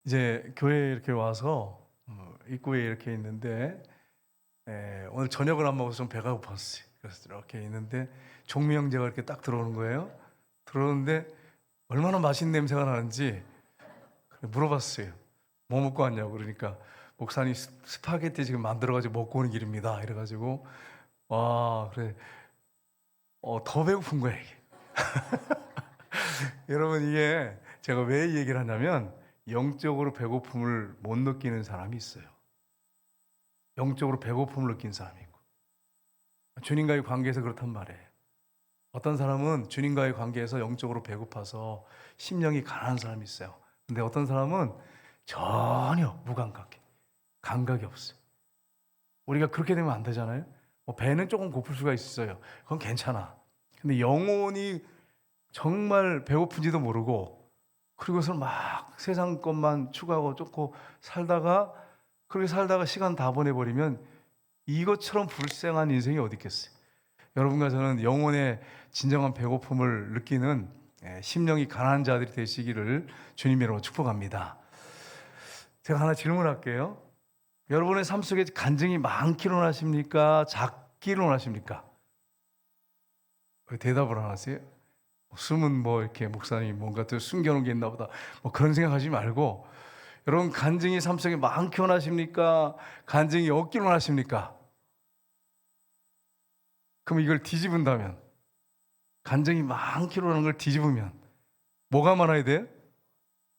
이제 교회에 이렇게 와서 입구에 이렇게 있는데 오늘 저녁을 안 먹어서 좀 배가 고팠어요. 그래서 이렇게 있는데 종미 형제가 이렇게 딱 들어오는 거예요. 들어오는데 얼마나 맛있는 냄새가 나는지 물어봤어요. 뭐 먹고 왔냐고. 그러니까 목사님 스파게티 지금 만들어가지고 먹고 오는 길입니다. 이래가지고 와 그래 더 배고픈 거야 이게. 여러분 이게 제가 왜 이 얘기를 하냐면 영적으로 배고픔을 못 느끼는 사람이 있어요. 영적으로 배고픔을 느낀 사람이 있고 주님과의 관계에서 그렇단 말이에요. 어떤 사람은 주님과의 관계에서 영적으로 배고파서 심령이 가난한 사람이 있어요. 근데 어떤 사람은 전혀 무감각해. 감각이 없어요. 우리가 그렇게 되면 안 되잖아요. 배는 조금 고플 수가 있어요. 그건 괜찮아. 근데 영혼이 정말 배고픈지도 모르고 그리고서 막 세상 것만 추구하고 쫓고 살다가 그렇게 살다가 시간 다 보내버리면 이것처럼 불쌍한 인생이 어디 있겠어요. 여러분과 저는 영혼의 진정한 배고픔을 느끼는 심령이 가난한 자들이 되시기를 주님의 이름으로 축복합니다. 제가 하나 질문할게요. 여러분의 삶 속에 간증이 많기로 원하십니까? 작기로 원하십니까? 왜 대답을 안 하세요? 숨은 뭐 이렇게 목사님 뭔가 또 숨겨놓은 게 있나 보다 뭐 그런 생각하지 말고 여러분 간증이 삶 속에 많기 원하십니까? 간증이 없기로 원하십니까? 그럼 이걸 뒤집은다면 간증이 많기로 하는 걸 뒤집으면 뭐가 많아야 돼?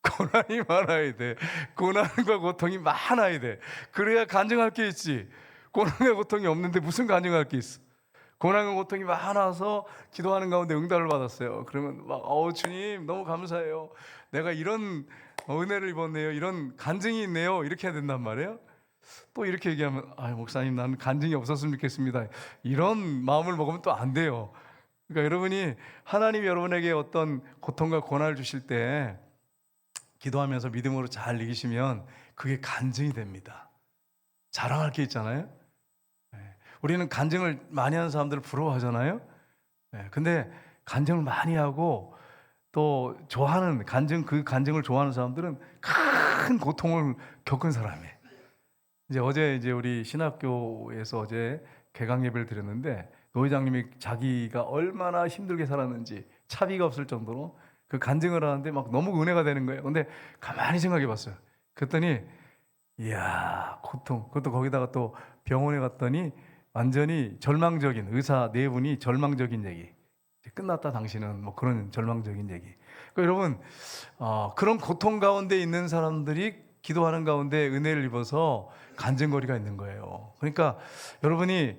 고난이 많아야 돼. 고난과 고통이 많아야 돼. 그래야 간증할 게 있지. 고난과 고통이 없는데 무슨 간증할 게 있어? 고난과 고통이 많아서 기도하는 가운데 응답을 받았어요. 그러면 막 주님 너무 감사해요. 내가 이런 은혜를 입었네요. 이런 간증이 있네요. 이렇게 해야 된단 말이에요. 또 이렇게 얘기하면 목사님 나는 간증이 없었으면 좋겠습니다. 이런 마음을 먹으면 또 안 돼요. 그러니까 여러분이 하나님이 여러분에게 어떤 고통과 고난을 주실 때 기도하면서 믿음으로 잘 이기시면 그게 간증이 됩니다. 자랑할 게 있잖아요. 우리는 간증을 많이 하는 사람들을 부러워하잖아요. 근데 간증을 많이 하고 또 좋아하는 그 간증을 좋아하는 사람들은 큰 고통을 겪은 사람이에요. 어제 우리 신학교에서 어제 개강 예배를 드렸는데 노 회장님이 자기가 얼마나 힘들게 살았는지 차비가 없을 정도로 그 간증을 하는데 막 너무 은혜가 되는 거예요. 근데 가만히 생각해 봤어요. 그랬더니 이야 고통, 그것도 거기다가 또 병원에 갔더니 완전히 절망적인, 의사 네 분이 절망적인 얘기, 끝났다 당신은, 뭐 그런 절망적인 얘기. 그러니까 여러분 그런 고통 가운데 있는 사람들이 기도하는 가운데 은혜를 입어서 간증거리가 있는 거예요. 그러니까 여러분이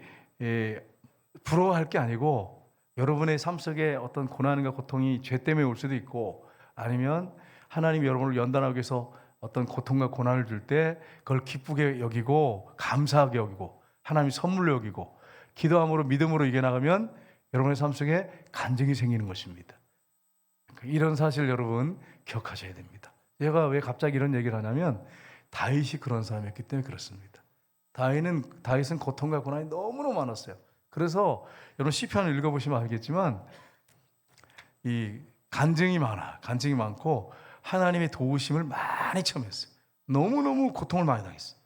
부러워할 게 아니고 여러분의 삶 속에 어떤 고난과 고통이 죄 때문에 올 수도 있고 아니면 하나님이 여러분을 연단하기 위해서 어떤 고통과 고난을 줄 때 그걸 기쁘게 여기고 감사하게 여기고 하나님이 선물로 여기고 기도함으로 믿음으로 이겨나가면 여러분의 삶 속에 간증이 생기는 것입니다. 이런 사실 여러분 기억하셔야 됩니다. 제가 왜 갑자기 이런 얘기를 하냐면 다윗이 그런 사람이었기 때문에 그렇습니다. 다윗은 고통과 고난이 너무너무 많았어요. 그래서 여러분 시편을 읽어보시면 알겠지만 이 간증이 많고 하나님의 도우심을 많이 체험했어요. 너무너무 고통을 많이 당했어요.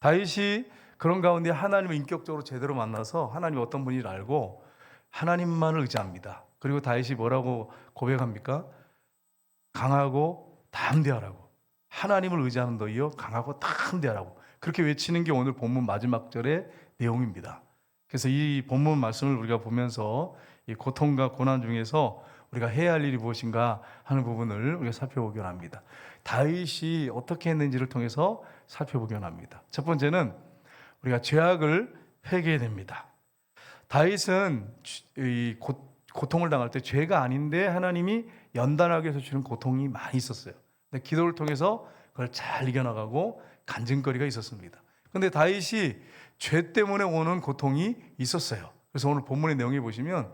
다윗이 그런 가운데 하나님을 인격적으로 제대로 만나서 하나님이 어떤 분인지 알고 하나님만을 의지합니다. 그리고 다윗이 뭐라고 고백합니까? 강하고 담대하라고. 하나님을 의지하는 너희여 강하고 담대하라고. 그렇게 외치는 게 오늘 본문 마지막 절의 내용입니다. 그래서 이 본문 말씀을 우리가 보면서 이 고통과 고난 중에서 우리가 해야 할 일이 무엇인가 하는 부분을 우리가 살펴보기 원합니다. 다윗이 어떻게 했는지를 통해서 살펴보기 원합니다. 첫 번째는 우리가 죄악을 회개해야 됩니다. 다윗은 이 고통을 당할 때 죄가 아닌데 하나님이 연단하기 위해서 주는 고통이 많이 있었어요. 근데 기도를 통해서 그걸 잘 이겨나가고 간증거리가 있었습니다. 그런데 다윗이 죄 때문에 오는 고통이 있었어요. 그래서 오늘 본문의 내용에 보시면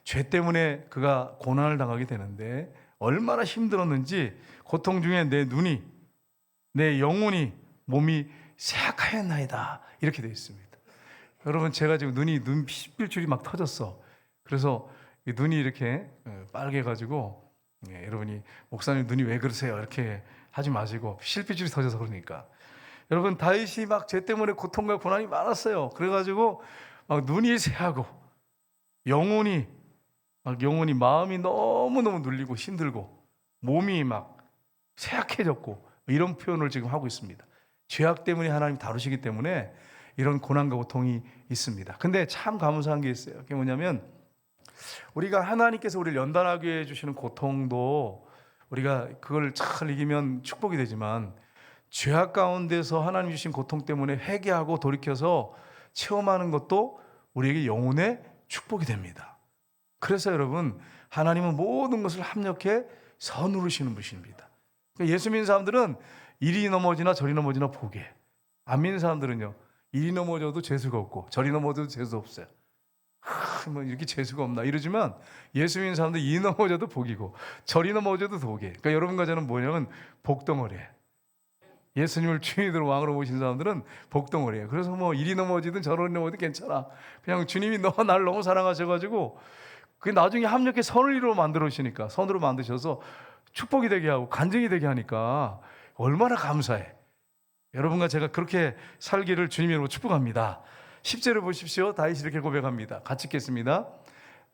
죄 때문에 그가 고난을 당하게 되는데 얼마나 힘들었는지 고통 중에 내 눈이, 내 영혼이, 몸이 쇠약하였나이다 이렇게 되어 있습니다. 여러분 제가 지금 눈 핏줄이 막 터졌어. 그래서 눈이 이렇게 빨개가지고 여러분이 목사님 눈이 왜 그러세요? 이렇게 하지 마시고 실핏줄이 터져서 그러니까. 여러분 다윗이 막 죄 때문에 고통과 고난이 많았어요. 그래가지고 막 눈이 새하고 영혼이 마음이 너무너무 눌리고 힘들고 몸이 막 쇠약해졌고 이런 표현을 지금 하고 있습니다. 죄악 때문에 하나님이 다루시기 때문에 이런 고난과 고통이 있습니다. 근데 참 감사한 게 있어요. 그게 뭐냐면 우리가 하나님께서 우리를 연단하게 해주시는 고통도 우리가 그걸 잘 이기면 축복이 되지만 죄악 가운데서 하나님 주신 고통 때문에 회개하고 돌이켜서 체험하는 것도 우리에게 영혼의 축복이 됩니다. 그래서 여러분 하나님은 모든 것을 합력해 선으로시는 분이십니다. 그러니까 예수 믿는 사람들은 이리 넘어지나 저리 넘어지나 보게, 안 믿는 사람들은요 이리 넘어져도 재수가 없고 저리 넘어져도 재수 없어요. 뭐 이렇게 재수가 없나 이러지만 예수 믿는 사람들 이리 넘어져도 복이고 저리 넘어져도 복이. 그러니까 여러분과 저는 뭐냐면 복덩어리예요. 예수님을 주인으로 왕으로 모신 사람들은 복덩어리예요. 그래서 뭐 이리 넘어지든 저리 넘어지든 괜찮아. 그냥 주님이 너가 나를 너무 사랑하셔가지고 그게 나중에 합력해 선을 이루어 만들어주시니까, 선으로 만드셔서 축복이 되게 하고 간증이 되게 하니까 얼마나 감사해. 여러분과 제가 그렇게 살기를 주님의 이름으로 축복합니다. 10절을 보십시오. 다윗이 이렇게 고백합니다. 같이 읽겠습니다.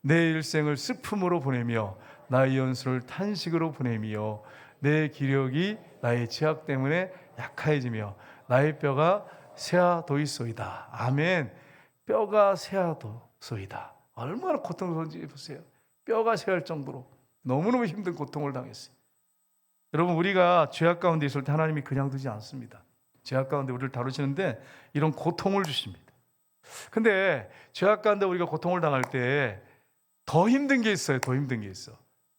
내 일생을 슬픔으로 보내며 나의 연수를 탄식으로 보내며 내 기력이 나의 죄악 때문에 약해지며 나의 뼈가 쇠하도이소이다. 아멘. 뼈가 쇠하도소이다. 얼마나 고통스러운지 보세요. 뼈가 쇠할 정도로 너무너무 힘든 고통을 당했어요. 여러분 우리가 죄악 가운데 있을 때 하나님이 그냥 두지 않습니다. 죄악 가운데 우리를 다루시는데 이런 고통을 주십니다. 근데 죄악 가운데 우리가 고통을 당할 때 더 힘든 게 있어요. 더 힘든 게 있어.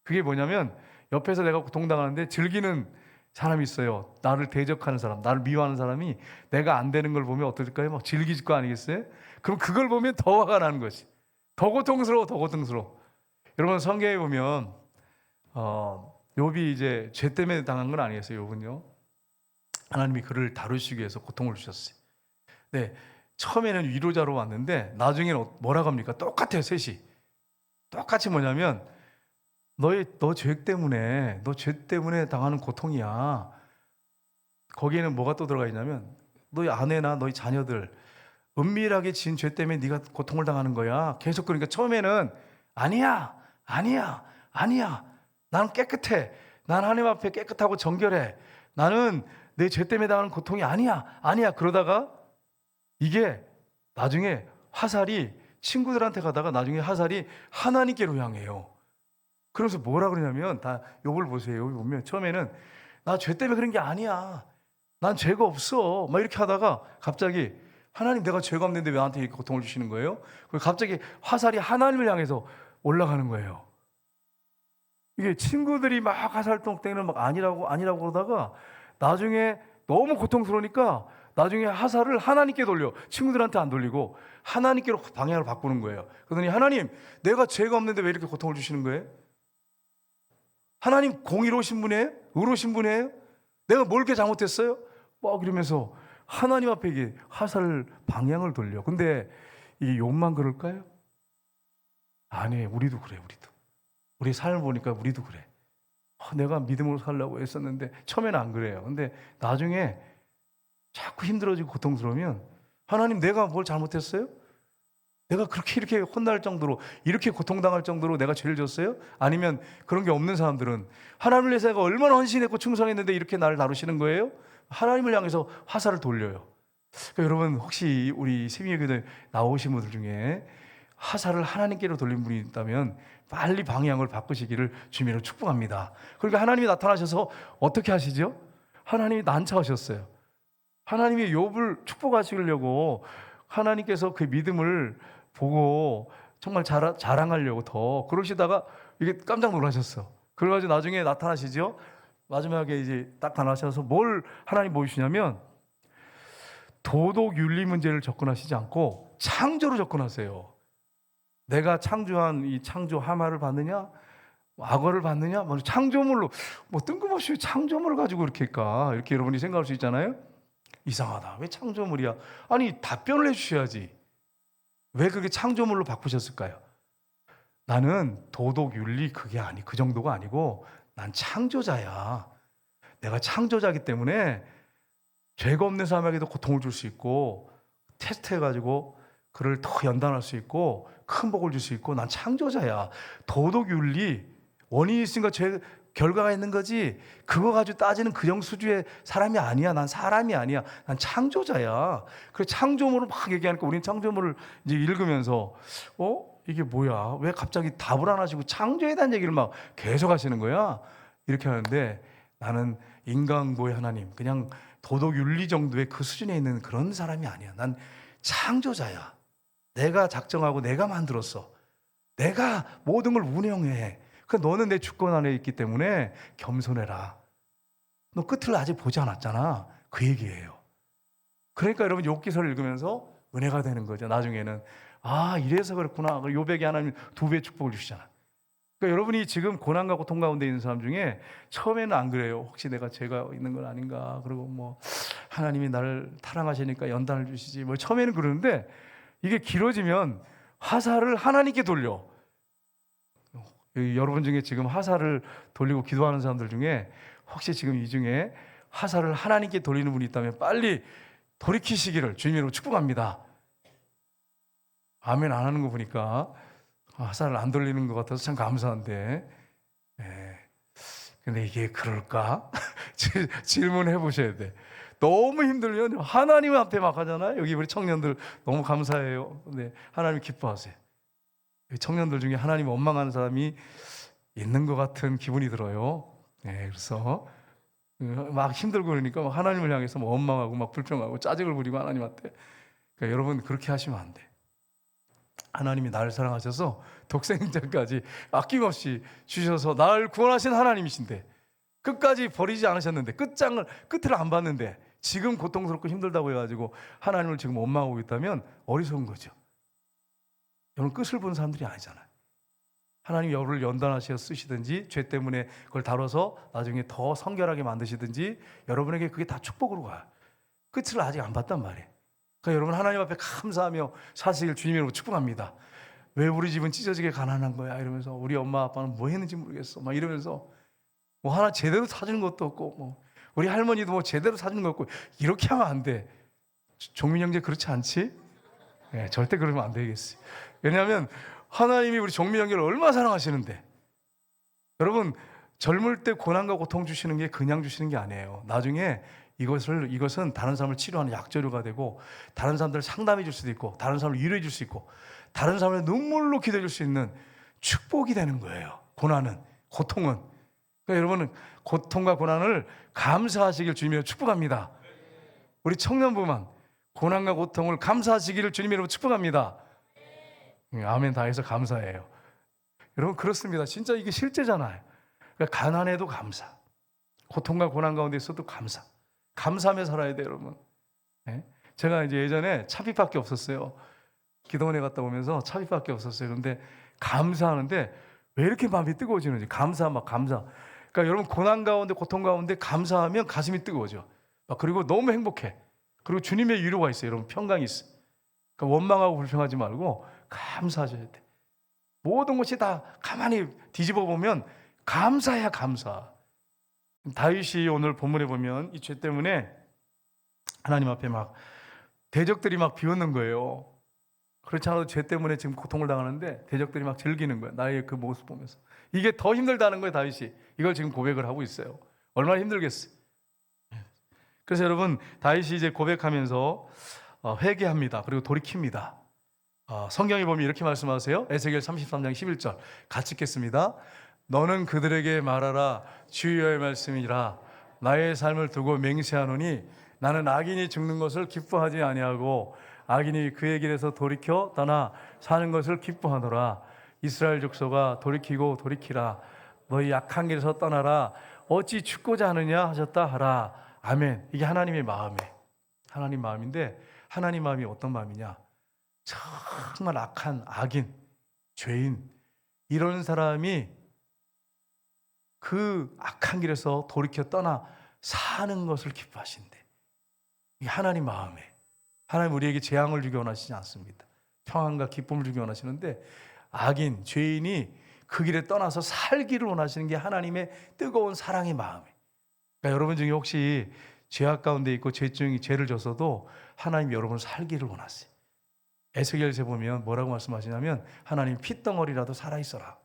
그게 뭐냐면 옆에서 내가 고통당하는데 즐기는 사람이 있어요. 나를 대적하는 사람, 나를 미워하는 사람이 내가 안 되는 걸 보면 어떨까요? 막 즐길 거 아니겠어요? 그럼 그걸 보면 더 화가 나는 것이. 더 고통스러워, 더 고통스러워. 여러분 성경에 보면 욥이 이제 죄 때문에 당한 건 아니겠어요. 욥은요. 하나님이 그를 다루시기 위해서 고통을 주셨어요. 네, 처음에는 위로자로 왔는데 나중에는 뭐라고 합니까? 똑같아요. 셋이. 똑같이 뭐냐면 너 죄 때문에 당하는 고통이야. 거기에는 뭐가 또 들어가 있냐면 너희 아내나 너희 자녀들 은밀하게 지은 죄 때문에 네가 고통을 당하는 거야. 계속 그러니까 처음에는 아니야. 나는 깨끗해. 난 하나님 앞에 깨끗하고 정결해. 나는 내 죄 때문에 당하는 고통이 아니야. 그러다가 이게 나중에 화살이 친구들한테 가다가 나중에 화살이 하나님께로 향해요. 그러면서 뭐라 그러냐면 다 욥을 보세요. 욥을 보면 처음에는 나 죄 때문에 그런 게 아니야. 난 죄가 없어. 막 이렇게 하다가 갑자기 하나님 내가 죄가 없는데 왜 나한테 이렇게 고통을 주시는 거예요? 그리고 갑자기 화살이 하나님을 향해서 올라가는 거예요. 이게 친구들이 막 화살통 때는 막 아니라고 그러다가 나중에 너무 고통스러우니까 나중에 화살을 하나님께 돌려. 친구들한테 안 돌리고 하나님께로 방향을 바꾸는 거예요. 그러더니 하나님 내가 죄가 없는데 왜 이렇게 고통을 주시는 거예요? 하나님 공의로우신 분이에요? 의로우신 분이에요? 내가 뭘 이렇게 잘못했어요? 막 이러면서 하나님 앞에 이게 화살 방향을 돌려. 근데 이게 욥만 그럴까요? 아니에요. 우리도 그래. 우리 삶을 보니까 우리도 그래. 내가 믿음으로 살려고 했었는데 처음에는 안 그래요. 근데 나중에 자꾸 힘들어지고 고통스러우면 하나님 내가 뭘 잘못했어요? 내가 그렇게 이렇게 혼날 정도로 이렇게 고통당할 정도로 내가 죄를 졌어요? 아니면 그런 게 없는 사람들은 하나님을 위해서 내가 얼마나 헌신했고 충성했는데 이렇게 나를 다루시는 거예요? 하나님을 향해서 화살을 돌려요. 그러니까 여러분 혹시 우리 세미예교회 나오신 분들 중에 화살을 하나님께로 돌린 분이 있다면 빨리 방향을 바꾸시기를 주님으로 축복합니다. 그러니까 하나님이 나타나셔서 어떻게 하시죠? 하나님이 난처하셨어요. 하나님이 욥을 축복하시려고 하나님께서 그 믿음을 보고 정말 자랑하려고 더 그러시다가 이게 깜짝 놀라셨어. 그래가지고 나중에 나타나시죠. 마지막에 이제 딱 나타나셔서 뭘 하나님 보이시냐면 도덕 윤리 문제를 접근하시지 않고 창조로 접근하세요. 내가 창조한 이 창조 하마를 받느냐, 악어를 받느냐, 뭐 창조물로 뭐 뜬금없이 창조물을 가지고 이렇게 여러분이 생각할 수 있잖아요. 이상하다. 왜 창조물이야? 아니 답변을 해주셔야지. 왜 그게 창조물로 바꾸셨을까요? 나는 도덕 윤리 그 정도가 아니고 난 창조자야. 내가 창조자이기 때문에 죄가 없는 사람에게도 고통을 줄 수 있고 테스트해가지고 그를 더 연단할 수 있고 큰 복을 줄 수 있고 난 창조자야. 도덕 윤리 원인이 있으니까 죄 결과가 있는 거지 그거 가지고 따지는 그 영수주의 사람이 아니야. 난 사람이 아니야. 난 창조자야. 그래서 창조물을 막 얘기하니까 우리는 창조물을 이제 읽으면서 이게 뭐야? 왜 갑자기 답을 안 하시고 창조에 대한 얘기를 막 계속 하시는 거야? 이렇게 하는데 나는 인간보의 하나님 그냥 도덕 윤리 정도의 그 수준에 있는 그런 사람이 아니야. 난 창조자야. 내가 작정하고 내가 만들었어. 내가 모든 걸 운영해. 그 너는 내 주권 안에 있기 때문에 겸손해라. 너 끝을 아직 보지 않았잖아. 그 얘기예요. 그러니까 여러분 욥기서를 읽으면서 은혜가 되는 거죠. 나중에는 이래서 그렇구나. 욥에게 하나님 2배의 축복을 주시잖아. 그러니까 여러분이 지금 고난과 고통 가운데 있는 사람 중에 처음에는 안 그래요. 혹시 내가 죄가 있는 건 아닌가? 그리고 뭐 하나님이 나를 타랑하시니까 연단을 주시지. 뭐 처음에는 그러는데 이게 길어지면 화살을 하나님께 돌려. 여러분 중에 지금 화살을 돌리고 기도하는 사람들 중에 혹시 지금 이 중에 화살을 하나님께 돌리는 분이 있다면 빨리 돌이키시기를 주님으로 축복합니다. 아멘 안 하는 거 보니까 화살을 안 돌리는 것 같아서 참 감사한데 근데 이게 그럴까? 질문해 보셔야 돼. 너무 힘들면 하나님 앞에 막 하잖아요. 여기 우리 청년들 너무 감사해요. 네, 하나님 기뻐하세요. 청년들 중에 하나님 원망하는 사람이 있는 것 같은 기분이 들어요. 네, 그래서 막 힘들고 그러니까 하나님을 향해서 뭐 원망하고 막 불평하고 짜증을 부리고 하나님한테. 그러니까 여러분 그렇게 하시면 안 돼. 하나님이 나를 사랑하셔서 독생자까지 아낌없이 주셔서 나를 구원하신 하나님이신데 끝까지 버리지 않으셨는데 끝을 안 봤는데 지금 고통스럽고 힘들다고 해가지고 하나님을 지금 원망하고 있다면 어리석은 거죠. 여러분 끝을 본 사람들이 아니잖아요. 하나님 여러분을 연단하셔 쓰시든지 죄 때문에 그걸 다뤄서 나중에 더 성결하게 만드시든지 여러분에게 그게 다 축복으로 가요. 끝을 아직 안 봤단 말이에요. 그러니까 여러분 하나님 앞에 감사하며 사실 주님으로 축복합니다. 왜 우리 집은 찢어지게 가난한 거야 이러면서 우리 엄마 아빠는 뭐 했는지 모르겠어 막 이러면서 뭐 하나 제대로 사주는 것도 없고 뭐 우리 할머니도 뭐 제대로 사주는 거 없고 이렇게 하면 안 돼. 종민 형제 그렇지 않지? 네, 절대 그러면 안 되겠어요. 왜냐하면 하나님이 우리 종민 형제를 얼마나 사랑하시는데 여러분 젊을 때 고난과 고통 주시는 게 그냥 주시는 게 아니에요. 나중에 이것은 다른 사람을 치료하는 약재료가 되고 다른 사람들을 상담해 줄 수도 있고 다른 사람을 위로해 줄 수 있고 다른 사람을 눈물로 기도해 줄 수 있는 축복이 되는 거예요. 고난은 고통은 그러니까 여러분은 고통과 고난을 감사하시길 주님으로 축복합니다. 우리 청년부만 고난과 고통을 감사하시기를 주님으로 축복합니다. 아멘 다 해서 감사해요. 여러분 그렇습니다. 진짜 이게 실제잖아요. 그러니까 가난해도 감사, 고통과 고난 가운데 있어도 감사하며 살아야 돼요, 여러분. 네? 제가 이제 예전에 차비밖에 없었어요. 기도원에 갔다 오면서 차비밖에 없었어요. 그런데 감사하는데 왜 이렇게 마음이 뜨거워지는지 감사. 그러니까 여러분 고난 가운데 고통 가운데 감사하면 가슴이 뜨거워져. 그리고 너무 행복해. 그리고 주님의 위로가 있어요, 여러분. 평강이 있어. 그러니까 원망하고 불평하지 말고 감사하셔야 돼. 모든 것이 다 가만히 뒤집어 보면 감사야 감사. 다윗이 오늘 본문에 보면 이 죄 때문에 하나님 앞에 막 대적들이 막 비웃는 거예요. 그렇지 않아도 죄 때문에 지금 고통을 당하는데 대적들이 막 즐기는 거예요. 나의 그 모습 보면서. 이게 더 힘들다는 거예요, 다윗이. 이걸 지금 고백을 하고 있어요. 얼마나 힘들겠어요. 그래서 여러분 다윗이 이제 고백하면서 회개합니다. 그리고 돌이킵니다. 성경에 보면 이렇게 말씀하세요. 에스겔 33장 11절 같이 읽겠습니다. 너는 그들에게 말하라 주여의 말씀이라 나의 삶을 두고 맹세하노니 나는 악인이 죽는 것을 기뻐하지 아니하고 악인이 그의 길에서 돌이켜 떠나 사는 것을 기뻐하노라. 이스라엘 족속아 돌이키고 돌이키라. 너희 악한 길에서 떠나라. 어찌 죽고자 하느냐 하셨다 하라. 아멘. 이게 하나님의 마음이에요. 하나님 마음인데 하나님 마음이 어떤 마음이냐? 정말 악한 악인, 죄인 이런 사람이 그 악한 길에서 돌이켜 떠나 사는 것을 기뻐하신대. 이게 하나님 마음에. 하나님 우리에게 재앙을 주기 원하시지 않습니다. 평안과 기쁨을 주기 원하시는데 악인, 죄인이 그 길에 떠나서 살기를 원하시는 게 하나님의 뜨거운 사랑의 마음이에요. 그러니까 여러분 중에 혹시 죄악 가운데 있고 죄 중에 죄를 졌어도 하나님 여러분을 살기를 원하세요. 에스겔서에 보면 뭐라고 말씀하시냐면 하나님 핏덩어리라도 살아있어라.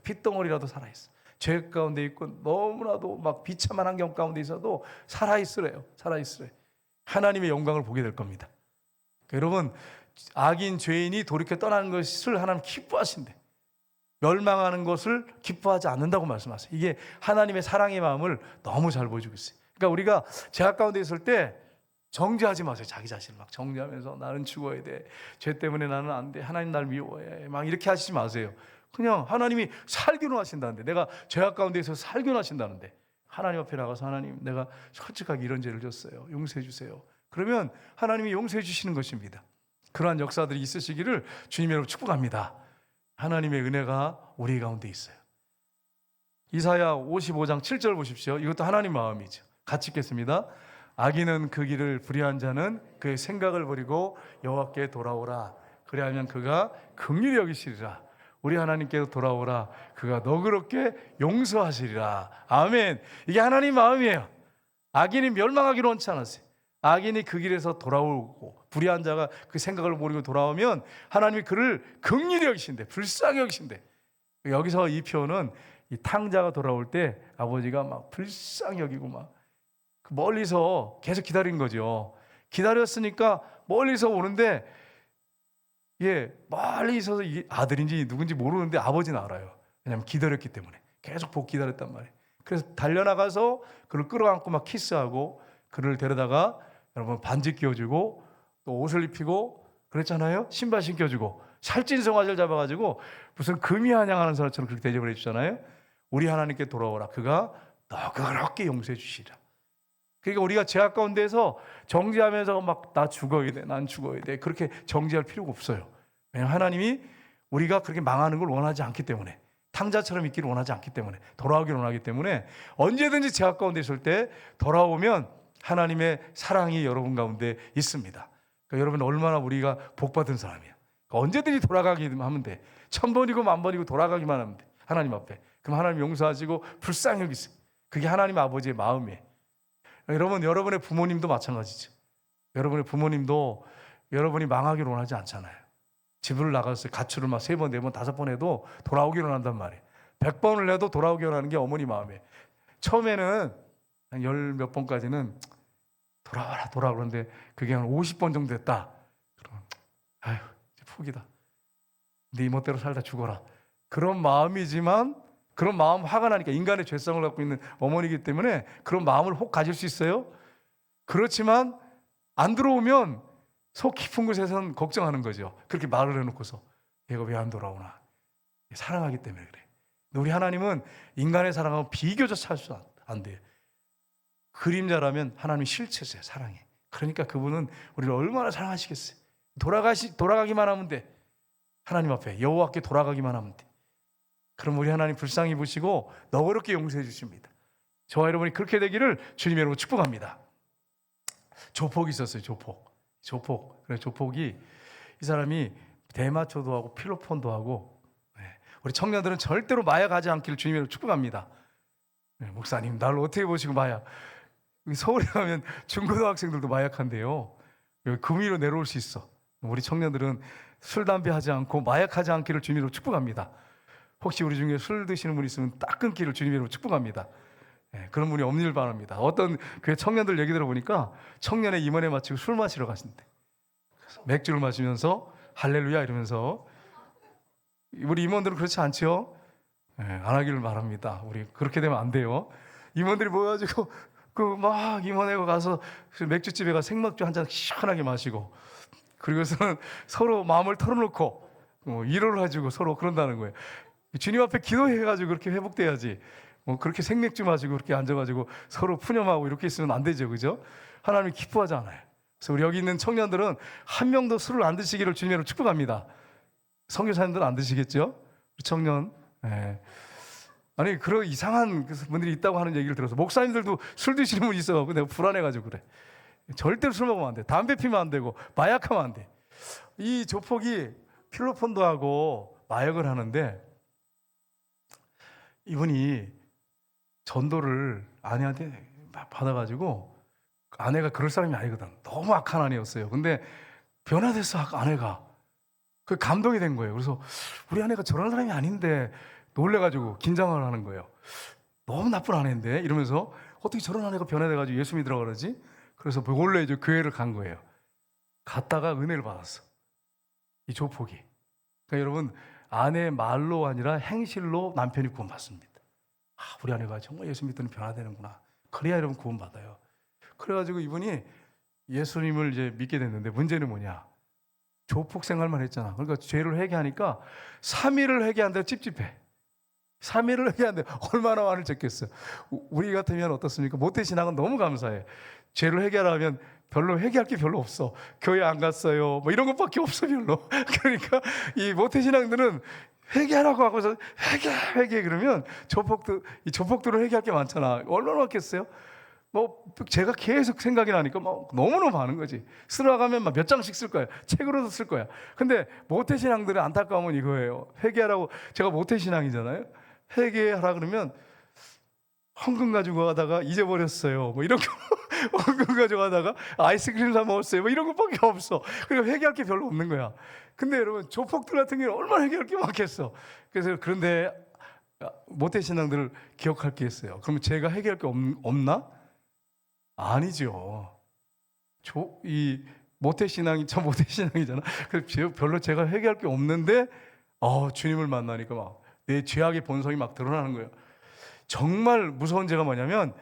핏덩어리라도 살아있어. 죄 가운데 있고 너무나도 막 비참한 환경 가운데 있어도 살아있으래요. 살아있으래. 하나님의 영광을 보게 될 겁니다. 여러분, 악인 죄인이 돌이켜 떠나는 것을 하나님 기뻐하신대. 멸망하는 것을 기뻐하지 않는다고 말씀하세요. 이게 하나님의 사랑의 마음을 너무 잘 보여주고 있어요. 그러니까 우리가 죄악 가운데 있을 때 정죄하지 마세요. 자기 자신을 막 정죄하면서 나는 죽어야 돼. 죄 때문에 나는 안 돼. 하나님 날 미워해. 막 이렇게 하시지 마세요. 그냥 하나님이 살기로 하신다는데, 내가 죄악 가운데 있어서 살기로 하신다는데, 하나님 앞에 나가서 하나님, 내가 솔직하게 이런 죄를 졌어요. 용서해 주세요. 그러면 하나님이 용서해 주시는 것입니다. 그러한 역사들이 있으시기를 주님의 이름으로 축복합니다. 하나님의 은혜가 우리 가운데 있어요. 이사야 55장 7절 보십시오. 이것도 하나님 마음이죠. 같이 읽겠습니다. 악인은 그 길을 불의한 자는 그의 생각을 버리고 여호와께 돌아오라. 그리하면 그가 긍휼히 여기시리라. 우리 하나님께로 돌아오라. 그가 너그럽게 용서하시리라. 아멘. 이게 하나님 마음이에요. 악인이 멸망하기로 원치 않았어요. 악인이 그 길에서 돌아오고 불의한 자가 그 생각을 모르고 돌아오면 하나님이 그를 긍휼히 여기신대. 불쌍히 여기신대. 여기서 이 표현은 이 탕자가 돌아올 때 아버지가 막 불쌍히 여기고 막 멀리서 계속 기다린 거죠. 기다렸으니까 멀리서 오는데, 예, 멀리 있어서 이게 아들인지 누군지 모르는데 아버지는 알아요. 왜냐하면 기다렸기 때문에. 계속 보고 기다렸단 말이에요. 그래서 달려나가서 그를 끌어안고 막 키스하고 그를 데려다가 여러분 반지 끼워주고 또 옷을 입히고 그랬잖아요. 신발 신겨주고 살찐 송아지를 잡아가지고 무슨 금이 환영하는 사람처럼 그렇게 대접을 해주잖아요. 우리 하나님께 돌아오라. 그가 너그럽게 용서해 주시리라. 그러니까 우리가 죄악 가운데서 정죄하면서 막 나 죽어야 돼, 난 죽어야 돼, 그렇게 정죄할 필요가 없어요. 왜냐하면 하나님이 우리가 그렇게 망하는 걸 원하지 않기 때문에, 탕자처럼 있기를 원하지 않기 때문에, 돌아오기를 원하기 때문에 언제든지 죄악 가운데 있을 때 돌아오면 하나님의 사랑이 여러분 가운데 있습니다. 그러니까 여러분 얼마나 우리가 복받은 사람이야. 그러니까 언제든지 돌아가기만 하면 돼. 1000번이고 10,000번이고 돌아가기만 하면 돼. 하나님 앞에. 그럼 하나님 용서하시고 불쌍히 여기세요. 그게 하나님 아버지의 마음이에요. 여러분, 여러분의 부모님도 마찬가지죠. 여러분의 부모님도 여러분이 망하기를 원하지 않잖아요. 집을 나가서 가출을 막 3번, 4번, 5번 해도 돌아오기를 원한단 말이에요. 100번을 해도 돌아오기를 원하는 게 어머니 마음이에요. 처음에는 한 10몇 번까지는 돌아와라 그러는데 그게 한 50번 정도 됐다. 그러면 아휴, 이제 포기다. 네 멋대로 살다 죽어라. 그런 마음이지만, 그런 마음 화가 나니까, 인간의 죄성을 갖고 있는 어머니이기 때문에 그런 마음을 혹 가질 수 있어요. 그렇지만 안 들어오면 속 깊은 곳에서는 걱정하는 거죠. 그렇게 말을 해놓고서 얘가 왜 안 돌아오나. 사랑하기 때문에 그래. 우리 하나님은 인간의 사랑하고 비교적 살 수 안 돼요. 그림자라면 하나님이 실체세요. 사랑해. 그러니까 그분은 우리를 얼마나 사랑하시겠어요. 돌아가기만 하면 돼. 하나님 앞에 여호와께 돌아가기만 하면 돼. 그럼 우리 하나님 불쌍히 보시고 너그럽게 용서해 주십니다. 저와 여러분이 그렇게 되기를 주님의 이름으로 축복합니다. 조폭이 있었어요. 조폭. 그래, 조폭이, 이 사람이 대마초도 하고 필로폰도 하고, 우리 청년들은 절대로 마약하지 않기를 주님의 이름으로 축복합니다. 목사님, 나를 어떻게 보시고 마약? 서울에 가면 중고등학생들도 마약한대요. 여기 금위로 내려올 수 있어. 우리 청년들은 술, 담배 하지 않고 마약하지 않기를 주님의 이름으로 축복합니다. 혹시 우리 중에 술 드시는 분 있으면 딱 끊기를 주님의 이름으로 축복합니다. 그런 분이 없기를 바랍니다. 어떤 교회 청년들 얘기 들어보니까 청년의 임원에 마치고 술 마시러 가신대. 맥주를 마시면서 할렐루야 이러면서. 우리 임원들은 그렇지 않죠? 안 하기를 바랍니다. 우리 그렇게 되면 안 돼요. 임원들이 모여가지고 막 임원회 가서 맥주집에 가서 생맥주 한 잔 시원하게 마시고, 그리고서는 서로 마음을 털어놓고 위로를 해주고 서로 그런다는 거예요. 주님 앞에 기도해가지고 그렇게 회복돼야지. 그렇게 생맥주 마시고 그렇게 앉아가지고 서로 푸념하고 이렇게 있으면 안 되죠, 그죠? 하나님이 기뻐하지 않아요. 그래서 우리 여기 있는 청년들은 한 명도 술을 안 드시기를 주님으로 축복합니다. 선교사님들은 안 드시겠죠? 청년. 아니, 그런 이상한 분들이 있다고 하는 얘기를 들어서, 목사님들도 술 드시는 분 있어가지고 내가 불안해가지고 그래. 절대로 술 먹으면 안 돼. 담배 피면 안 되고 마약하면 안 돼. 이 조폭이 필로폰도 하고 마약을 하는데, 이분이 전도를 아내한테 받아가지고, 아내가 그럴 사람이 아니거든. 너무 악한 아내였어요. 근데 변화됐어, 아내가. 그 감동이 된 거예요. 그래서 우리 아내가 저런 사람이 아닌데 놀래가지고 긴장을 하는 거예요. 너무 나쁜 아내인데 이러면서 어떻게 저런 아내가 변화돼가지고 예수 믿으라고 그러지? 그래서 몰래 이제 교회를 간 거예요. 갔다가 은혜를 받았어, 이 조폭이. 그러니까 여러분, 아내의 말로 아니라 행실로 남편이 구원받습니다. 우리 아내가 정말 예수 믿더니 변화되는구나. 그래야 여러분 구원받아요. 그래가지고 이분이 예수님을 이제 믿게 됐는데, 문제는 뭐냐? 조폭 생활만 했잖아. 그러니까 죄를 회개하니까 3일을 회개하는데 찝찝해. 3일을 회개하는데 얼마나 화를 쳤겠어요. 우리 같으면 어떻습니까? 모태신앙은 너무 감사해. 죄를 회개하려면 별로 회개할 게 별로 없어. 교회 안 갔어요, 뭐 이런 것밖에 없어, 별로. 그러니까 이 모태신앙들은 회개하라고 하고서 회개 그러면 이 조폭들은 회개할 게 많잖아. 얼마나 많겠어요? 뭐 제가 계속 생각이 나니까 막 너무너무 많은 거지. 쓰러가면 막 몇 장씩 쓸 거야. 책으로도 쓸 거야. 근데 모태신앙들의 안타까움은 이거예요. 회개하라고, 제가 모태신앙이잖아요. 회개하라 그러면 헌금 가지고 가다가 잊어버렸어요, 뭐 이런 거. 헌금 가지고 가다가 아이스크림 사 먹었어요, 뭐 이런 것밖에 없어. 그러니까 회개할 게 별로 없는 거야. 근데 여러분, 조폭들 같은 경우는 얼마나 회개할 게 많겠어. 그래서 그런데 모태신앙들을 기억할 게 있어요. 그러면 제가 회개할 게 없나? 아니죠. 이 모태신앙이 저 모태신앙이잖아. 그래서 별로 제가 회개할 게 없는데 주님을 만나니까 막 내 죄악의 본성이 막 드러나는 거예요. 정말 무서운 죄가 뭐냐면,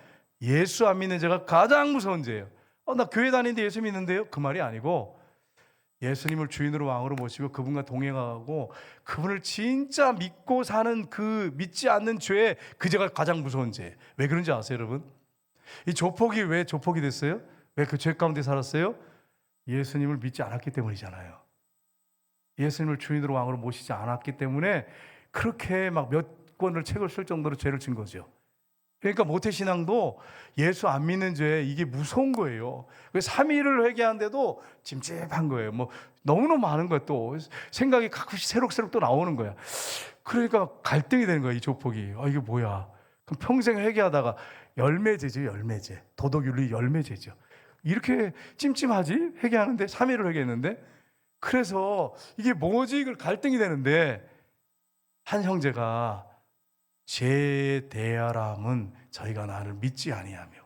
예수 안 믿는 죄가 가장 무서운 죄예요. 나 교회 다니는데 예수 믿는데요? 그 말이 아니고, 예수님을 주인으로 왕으로 모시고 그분과 동행하고 그분을 진짜 믿고 사는 그 믿지 않는 죄, 그 죄가 가장 무서운 죄. 왜 그런지 아세요, 여러분? 이 조폭이 왜 조폭이 됐어요? 왜 그 죄 가운데 살았어요? 예수님을 믿지 않았기 때문이잖아요. 예수님을 주인으로 왕으로 모시지 않았기 때문에 그렇게 막 몇 권을 책을 쓸 정도로 죄를 진 거죠. 그러니까 모태신앙도 예수 안 믿는 죄, 이게 무서운 거예요. 3일을 회개하는데도 찜찜한 거예요. 뭐 너무너무 많은 거야. 또 생각이 가끔씩 새록새록 또 나오는 거야. 그러니까 갈등이 되는 거야, 이 조폭이. 이게 뭐야? 그럼 평생 회개하다가 열매제죠, 열매제. 도덕윤리 열매제죠. 이렇게 찜찜하지? 회개하는데 3일을 회개했는데. 그래서 이게 뭐지? 이걸 갈등이 되는데, 한 형제가 제 대하람은 저희가 나를 믿지 아니하며,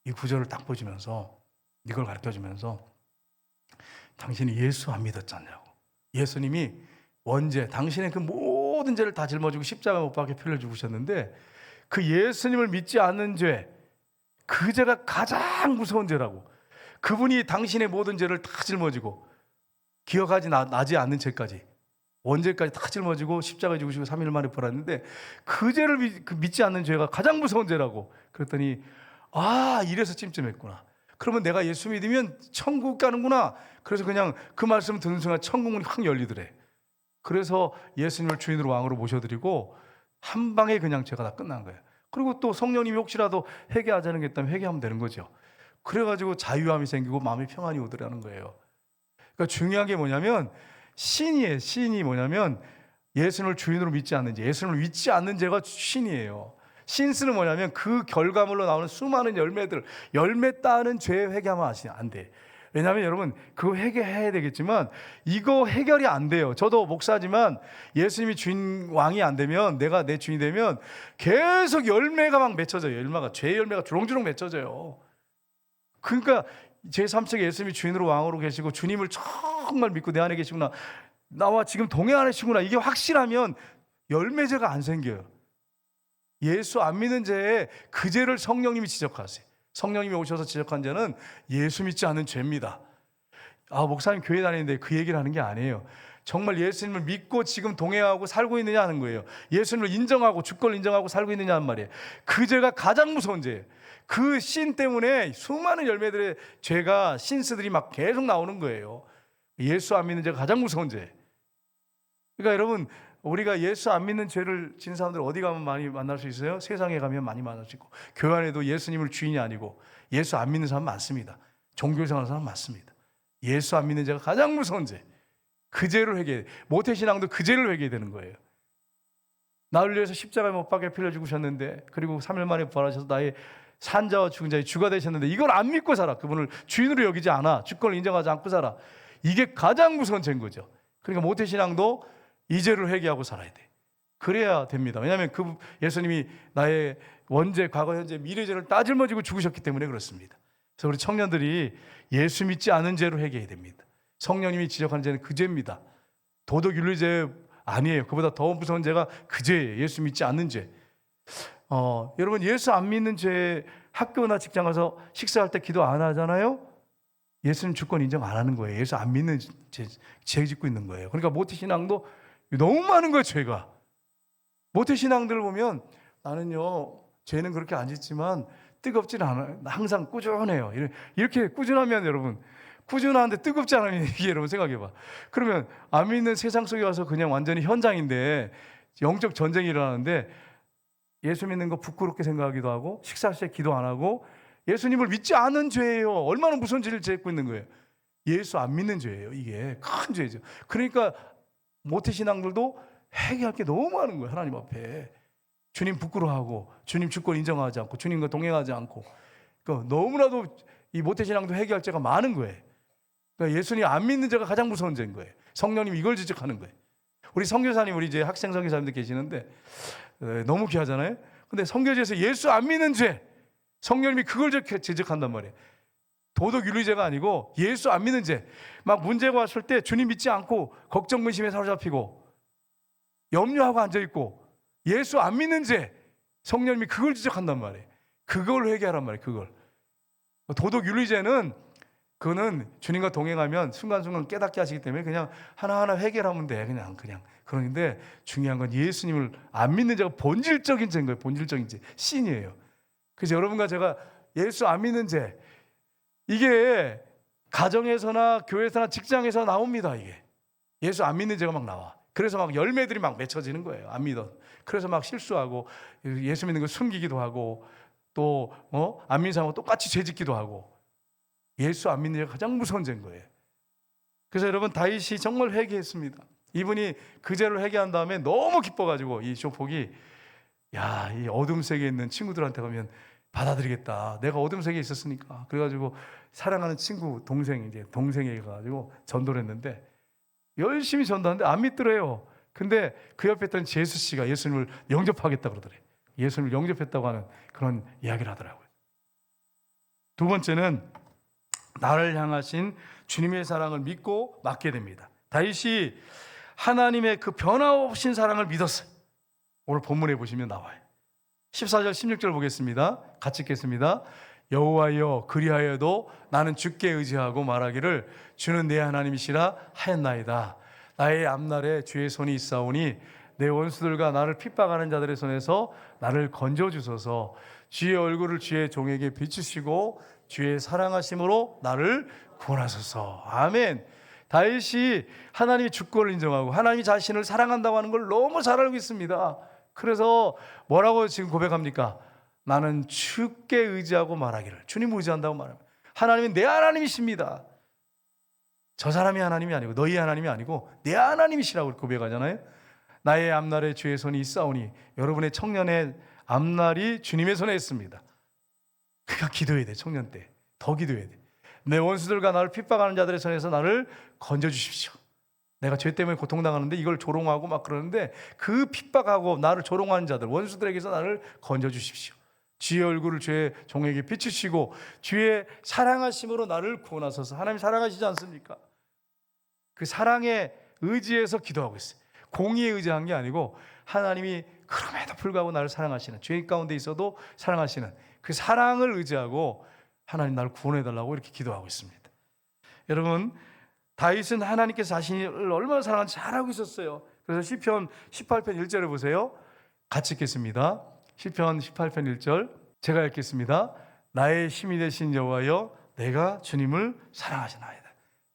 이 구절을 딱 보시면서 이걸 가르쳐주면서, 당신이 예수 안 믿었잖냐고. 예수님이 원죄, 당신의 그 모든 죄를 다 짊어지고 십자가 못 박혀 피를 죽으셨는데, 그 예수님을 믿지 않는 죄, 그 죄가 가장 무서운 죄라고. 그분이 당신의 모든 죄를 다 짊어지고 기억하지 나지 않는 죄까지, 원죄까지 다 짊어지고 십자가에 죽으시고 3일 만에 부활했는데, 그 죄를 믿지 않는 죄가 가장 무서운 죄라고. 그랬더니 이래서 찜찜했구나. 그러면 내가 예수 믿으면 천국 가는구나. 그래서 그냥 그 말씀 듣는 순간 천국문이 확 열리더래. 그래서 예수님을 주인으로 왕으로 모셔드리고 한 방에 그냥 죄가 다 끝난 거예요. 그리고 또 성령님이 혹시라도 회개하자는 게 있다면 회개하면 되는 거죠. 그래가지고 자유함이 생기고 마음의 평안이 오더라는 거예요. 그러니까 중요한 게 뭐냐면, 신이에요. 신이 뭐냐면, 예수님을 주인으로 믿지 않는 죄, 예수님을 믿지 않는 죄가 신이에요. 신스는 뭐냐면, 그 결과물로 나오는 수많은 열매들, 열매 따는 죄에 회개하면 안 돼. 왜냐하면 여러분, 그거 회개해야 되겠지만 이거 해결이 안 돼요. 저도 목사지만 예수님이 주인 왕이 안 되면, 내가 내 주인이 되면 계속 열매가 막 맺혀져요. 열매가, 죄의 열매가 주렁주렁 맺혀져요. 그러니까 제3책에 예수님이 주인으로 왕으로 계시고 주님을 정말 믿고 내 안에 계시구나, 나와 지금 동행 안에 계시구나, 이게 확실하면 열매제가 안 생겨요. 예수 안 믿는 죄에 그 죄를 성령님이 지적하세요. 성령님이 오셔서 지적한 죄는 예수 믿지 않는 죄입니다. 목사님 교회 다니는데 그 얘기를 하는 게 아니에요. 정말 예수님을 믿고 지금 동행하고 살고 있느냐 하는 거예요. 예수님을 인정하고 주권을 인정하고 살고 있느냐 하는 말이에요. 그 죄가 가장 무서운 죄예요. 그 신 때문에 수많은 열매들의 죄가, 신스들이 막 계속 나오는 거예요. 예수 안 믿는 죄가 가장 무서운 죄. 그러니까 여러분, 우리가 예수 안 믿는 죄를 진 사람들 어디 가면 많이 만날 수 있어요? 세상에 가면 많이 만날 수 있고, 교회 안에도 예수님을 주인이 아니고 예수 안 믿는 사람 많습니다. 종교생활하는 사람 많습니다. 예수 안 믿는 죄가 가장 무서운 죄. 그 죄를 회개해. 모태신앙도 그 죄를 회개해야 되는 거예요. 나를 위해서 십자가에 못 박혀 피를 죽으셨는데, 그리고 3일 만에 부활하셔서 나의 산자와 죽은 자의 주가 되셨는데, 이걸 안 믿고 살아. 그분을 주인으로 여기지 않아. 주권을 인정하지 않고 살아. 이게 가장 무서운 죄인 거죠. 그러니까 모태신앙도 이 죄를 회개하고 살아야 돼. 그래야 됩니다. 왜냐하면 그 예수님이 나의 원죄, 과거, 현재, 미래 죄를 따질머지고 죽으셨기 때문에 그렇습니다. 그래서 우리 청년들이 예수 믿지 않은 죄로 회개해야 됩니다. 성령님이 지적하는 죄는 그 죄입니다. 도덕윤리죄 아니에요. 그보다 더 무서운 죄가 그 죄예요. 예수 믿지 않는 죄. 여러분, 예수 안 믿는 죄, 학교나 직장 가서 식사할 때 기도 안 하잖아요. 예수님 주권 인정 안 하는 거예요. 예수 안 믿는 죄 짓고 있는 거예요. 그러니까 모태신앙도 너무 많은 거예요. 죄가. 모태신앙들을 보면 나는요 죄는 그렇게 안 짓지만 뜨겁지는 않아요. 항상 꾸준해요. 이렇게 꾸준하면, 여러분, 꾸준한데 뜨겁지 않으면 이게, 여러분 생각해봐. 그러면 안 믿는 세상 속에 와서 그냥 완전히 현장인데 영적 전쟁이 일어나는데 예수 믿는 거 부끄럽게 생각하기도 하고 식사할 때 기도 안 하고 예수님을 믿지 않은 죄예요. 얼마나 무서운 죄를 짓고 있는 거예요. 예수 안 믿는 죄예요. 이게 큰 죄죠. 그러니까 모태신앙들도 회개할 게 너무 많은 거예요. 하나님 앞에 주님 부끄러워하고 주님 주권 인정하지 않고 주님과 동행하지 않고, 그러니까 너무나도 이 모태신앙도 회개할 죄가 많은 거예요. 그러니까 예수님 안 믿는 죄가 가장 무서운 죄인 거예요. 성령님 이걸 지적하는 거예요. 우리 선교사님, 우리 이제 학생 선교사님들 계시는데 너무 귀하잖아요. 근데 선교지에서 예수 안 믿는 죄, 성령님이 그걸 지적한단 말이에요. 도덕윤리죄가 아니고 예수 안 믿는 죄. 막 문제가 왔을 때 주님 믿지 않고 걱정 근심에 사로잡히고 염려하고 앉아있고 예수 안 믿는 죄, 성령님이 그걸 지적한단 말이에요. 그걸 회개하란 말이에요. 그걸. 도덕윤리죄는 그거는 주님과 동행하면 순간순간 깨닫게 하시기 때문에 그냥 하나하나 회개하면 돼. 그냥. 그런데 중요한 건 예수님을 안 믿는 죄가 본질적인 죄인 거예요. 본질적인 죄. 신이에요. 그래서 여러분과 제가 예수 안 믿는 죄, 이게 가정에서나 교회에서나 직장에서 나옵니다. 이게 예수 안 믿는 죄가 막 나와. 그래서 막 열매들이 막 맺혀지는 거예요. 안 믿어. 그래서 막 실수하고 예수 믿는 걸 숨기기도 하고 또 안 믿는 사람하고 똑같이 죄짓기도 하고. 예수 안 믿는 죄가 가장 무서운 죄인 거예요. 그래서 여러분, 다윗이 정말 회개했습니다. 이분이 그 죄를 회개한 다음에 너무 기뻐가지고 이 조폭이, 야, 이 어둠 세계에 있는 친구들한테 가면 받아들이겠다. 내가 어둠 세계에 있었으니까. 그래가지고 사랑하는 친구, 동생에게 가가지고 전도를 했는데 열심히 전도하는데 안 믿더래요. 근데 그 옆에 있던 제수 씨가 예수님을 영접하겠다 그러더래요. 예수님을 영접했다고 하는 그런 이야기를 하더라고요. 두 번째는 나를 향하신 주님의 사랑을 믿고 맡게 됩니다. 다윗이 하나님의 그 변화없인 사랑을 믿었어요. 오늘 본문에 보시면 나와요. 14절 16절 보겠습니다. 같이 읽겠습니다. 여호와여, 그리하여도 나는 주께 의지하고 말하기를 주는 내 하나님이시라 하였나이다. 나의 앞날에 주의 손이 있사오니 내 원수들과 나를 핍박하는 자들의 손에서 나를 건져주소서. 주의 얼굴을 주의 종에게 비추시고 주의 사랑하심으로 나를 구원하소서. 아멘. 다윗이 하나님의 주권을 인정하고 하나님이 자신을 사랑한다고 하는 걸 너무 잘 알고 있습니다. 그래서 뭐라고 지금 고백합니까? 나는 주께 의지하고 말하기를. 주님 의지한다고 말합니다. 하나님은 내 하나님이십니다. 저 사람이 하나님이 아니고 너희 하나님이 아니고 내 하나님이시라고 고백하잖아요. 나의 앞날에 주의 손이 있사오니, 여러분의 청년의 앞날이 주님의 손에 있습니다. 그러니까 기도해야 돼. 청년 때 더 기도해야 돼. 내 원수들과 나를 핍박하는 자들의 손에서 나를 건져주십시오. 내가 죄 때문에 고통당하는데 이걸 조롱하고 막 그러는데 그 핍박하고 나를 조롱하는 자들, 원수들에게서 나를 건져주십시오. 주의 얼굴을 주의 종에게 비추시고 주의 사랑하심으로 나를 구원하소서. 하나님 사랑하시지 않습니까? 그 사랑에 의지해서 기도하고 있어요. 공의에 의지한 게 아니고 하나님이 그럼에도 불구하고 나를 사랑하시는, 죄 가운데 있어도 사랑하시는 그 사랑을 의지하고 하나님 나를 구원해달라고 이렇게 기도하고 있습니다. 여러분, 다윗은 하나님께서 자신을 얼마나 사랑하는지 잘 알고 있었어요. 그래서 시편 18편 1절을 보세요. 같이 읽겠습니다. 시편 18편 1절 제가 읽겠습니다. 나의 힘이 되신 여호와여, 내가 주님을 사랑하시나이다.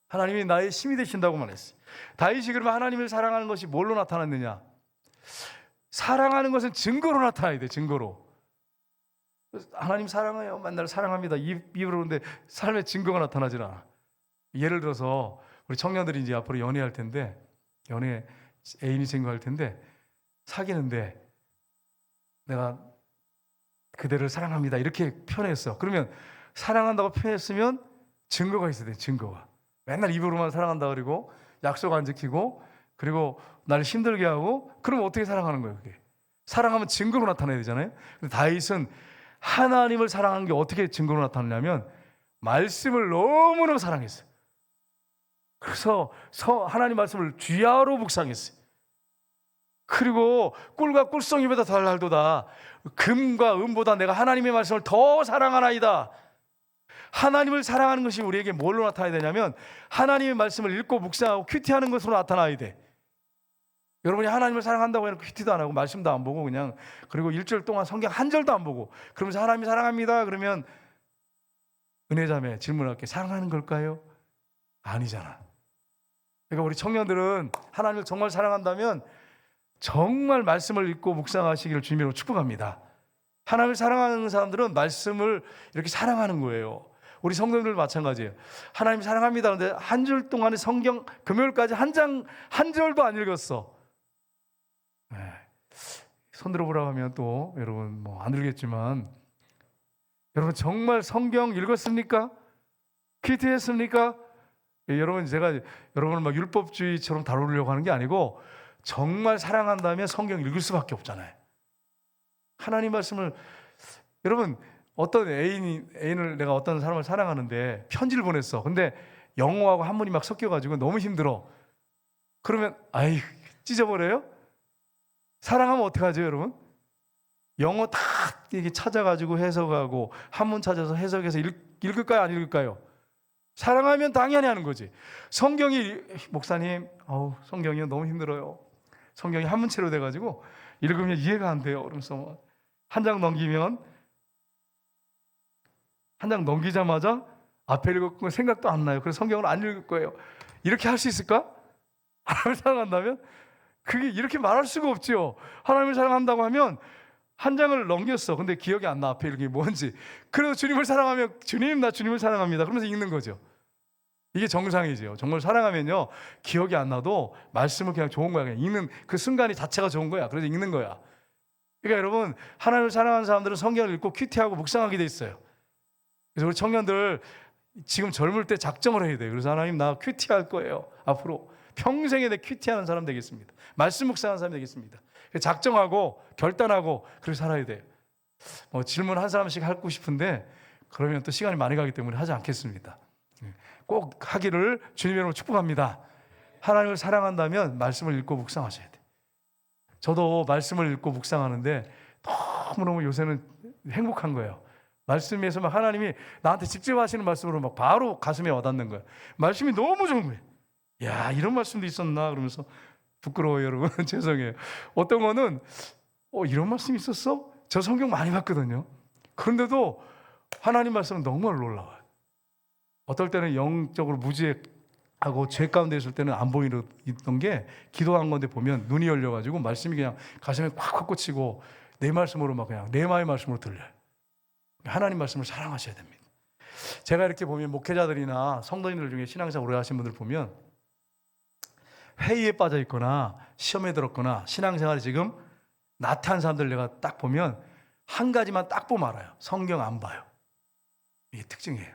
하나님이 나의 힘이 되신다고 말했어요. 다윗이 그러면 하나님을 사랑하는 것이 뭘로 나타났느냐? 사랑하는 것은 증거로 나타나야 돼. 증거로. 하나님 사랑해요. 맨날 사랑합니다. 입으로. 그런데 삶의 증거가 나타나질 않아. 예를 들어서 우리 청년들이 이제 앞으로 연애할 텐데, 애인이 생겨할 텐데 사귀는데 내가 그대를 사랑합니다 이렇게 표현했어. 그러면 사랑한다고 표현했으면 증거가 있어야 돼. 증거가. 맨날 입으로만 사랑한다 그러고 약속 안 지키고 그리고 나를 힘들게 하고 그러면 어떻게 사랑하는 거예요? 그게 사랑하면 증거로 나타나야 되잖아요. 근데 다윗은 하나님을 사랑한 게 어떻게 증거로 나타나냐면 말씀을 너무너무 사랑했어요. 그래서 하나님 말씀을 주야로 묵상했어요. 그리고 꿀과 꿀송이보다 더 달도다. 금과 은보다 내가 하나님의 말씀을 더 사랑하나이다. 하나님을 사랑하는 것이 우리에게 뭘로 나타나야 되냐면 하나님의 말씀을 읽고 묵상하고 큐티하는 것으로 나타나야 돼. 여러분이 하나님을 사랑한다고 해놓고 큐티도 안 하고 말씀도 안 보고 그냥 그리고 일주일 동안 성경 한 절도 안 보고 그러면서 하나님 사랑합니다 그러면 은혜자매 질문할게, 사랑하는 걸까요? 아니잖아. 그러니까 우리 청년들은 하나님을 정말 사랑한다면 정말 말씀을 읽고 묵상하시기를 주님으로 축복합니다. 하나님을 사랑하는 사람들은 말씀을 이렇게 사랑하는 거예요. 우리 성도님들 마찬가지예요. 하나님 사랑합니다 그런데 한 줄 동안에 성경 금요일까지 한 절도 안 읽었어. 네. 손 들어보라고 하면 또 여러분 뭐 안 들겠지만 여러분 정말 성경 읽었습니까? 큐티했습니까? 여러분 제가 여러분을 막 율법주의처럼 다루려고 하는 게 아니고 정말 사랑한다면 성경 읽을 수밖에 없잖아요. 하나님 말씀을 여러분 어떤 애인을 내가 어떤 사람을 사랑하는데 편지를 보냈어. 근데 영어하고 한문이 막 섞여가지고 너무 힘들어. 그러면 아이 찢어버려요? 사랑하면 어떡하죠 여러분? 영어 다 이게 찾아가지고 해석하고 한문 찾아서 해석해서 읽을까요 안 읽을까요? 사랑하면 당연히 하는 거지. 성경이 목사님 성경이 너무 힘들어요. 성경이 한문체로 돼가지고 읽으면 이해가 안 돼요. 그러면서 한 장 넘기면 한 장 넘기자마자 앞에 읽었고 생각도 안 나요. 그래서 성경을 안 읽을 거예요. 이렇게 할 수 있을까? 하나님을 사랑한다면? 그게 이렇게 말할 수가 없죠. 하나님을 사랑한다고 하면 한 장을 넘겼어. 근데 기억이 안 나. 앞에 이게 뭔지. 그래도 주님을 사랑하면 주님 나 주님을 사랑합니다. 그러면서 읽는 거죠. 이게 정상이죠. 정말 사랑하면요 기억이 안 나도 말씀을 그냥 좋은 거야. 그냥 읽는 그 순간이 자체가 좋은 거야. 그래서 읽는 거야. 그러니까 여러분 하나님을 사랑하는 사람들은 성경을 읽고 큐티하고 묵상하게 돼 있어요. 그래서 우리 청년들 지금 젊을 때 작정을 해야 돼요. 그래서 하나님 나 큐티할 거예요. 앞으로 평생에 내 큐티하는 사람 되겠습니다. 말씀 묵상하는 사람 되겠습니다. 작정하고 결단하고 그렇게 살아야 돼요. 뭐 질문 한 사람씩 하고 싶은데 그러면 또 시간이 많이 가기 때문에 하지 않겠습니다. 꼭 하기를 주님의 이름으로 축복합니다. 하나님을 사랑한다면 말씀을 읽고 묵상하셔야 돼요. 저도 말씀을 읽고 묵상하는데 너무너무 요새는 행복한 거예요. 말씀에서 막 하나님이 나한테 직접 하시는 말씀으로 막 바로 가슴에 와닿는 거예요. 말씀이 너무 좋은 거예요. 야 이런 말씀도 있었나 그러면서 부끄러워요 여러분. 죄송해요. 어떤 거는 이런 말씀이 있었어? 저 성경 많이 봤거든요. 그런데도 하나님 말씀은 정말 놀라워요. 어떨 때는 영적으로 무지하고 죄 가운데 있을 때는 안 보이던 게 기도한 건데 보면 눈이 열려가지고 말씀이 그냥 가슴에 콱콱 꽂히고 내 말씀으로 막 그냥 내 마음의 말씀으로 들려요. 하나님 말씀을 사랑하셔야 됩니다. 제가 이렇게 보면 목회자들이나 성도님들 중에 신앙생활 오래 하신 분들 보면 회의에 빠져 있거나 시험에 들었거나 신앙생활이 지금 나태한 사람들 내가 딱 보면 한 가지만 딱 보면 알아요. 성경 안 봐요. 이게 특징이에요.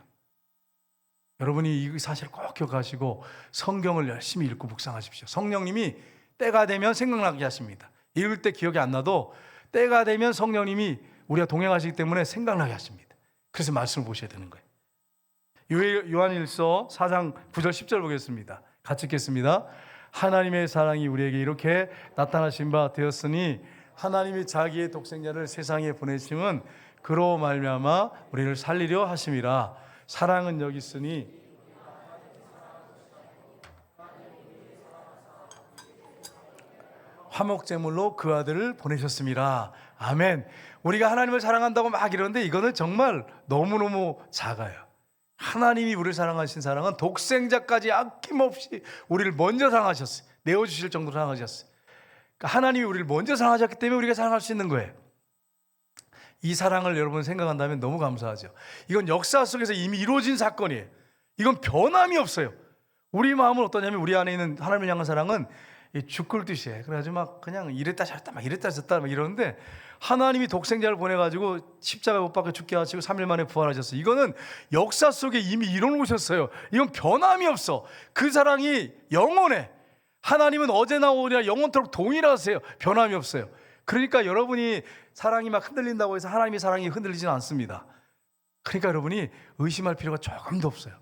여러분이 이 사실을 꼭 기억하시고 성경을 열심히 읽고 묵상하십시오. 성령님이 때가 되면 생각나게 하십니다. 읽을 때 기억이 안 나도 때가 되면 성령님이 우리가 동행하시기 때문에 생각나게 하십니다. 그래서 말씀을 보셔야 되는 거예요. 요한일서 4장 9절 10절 보겠습니다. 같이 읽겠습니다. 하나님의 사랑이 우리에게 이렇게 나타나신 바 되었으니 하나님이 자기의 독생자를 세상에 보내심은 그로 말미암아 우리를 살리려 하심이라. 사랑은 여기 있으니 화목제물로 그 아들을 보내셨습니다. 아멘. 우리가 하나님을 사랑한다고 막 이러는데 이거는 정말 너무너무 작아요. 하나님이 우리를 사랑하신 사랑은 독생자까지 아낌없이 우리를 먼저 사랑하셨어요. 내어주실 정도로 사랑하셨어요. 그러니까 하나님이 우리를 먼저 사랑하셨기 때문에 우리가 사랑할 수 있는 거예요. 이 사랑을 여러분 생각한다면 너무 감사하죠. 이건 역사 속에서 이미 이루어진 사건이에요. 이건 변함이 없어요. 우리 마음은 어떠냐면 우리 안에 있는 하나님을 향한 사랑은 죽 끓듯이 해. 그래가지고 막 그냥 이랬다 저랬다 막 이랬다 저랬다 막 이러는데 하나님이 독생자를 보내가지고 십자가에 못 박혀 죽게 하시고 3일 만에 부활하셨어요. 이거는 역사 속에 이미 이뤄놓으셨어요. 이건 변함이 없어. 그 사랑이 영원해. 하나님은 어제나 오늘이나 영원토록 동일하세요. 변함이 없어요. 그러니까 여러분이 사랑이 막 흔들린다고 해서 하나님의 사랑이 흔들리지는 않습니다. 그러니까 여러분이 의심할 필요가 조금도 없어요.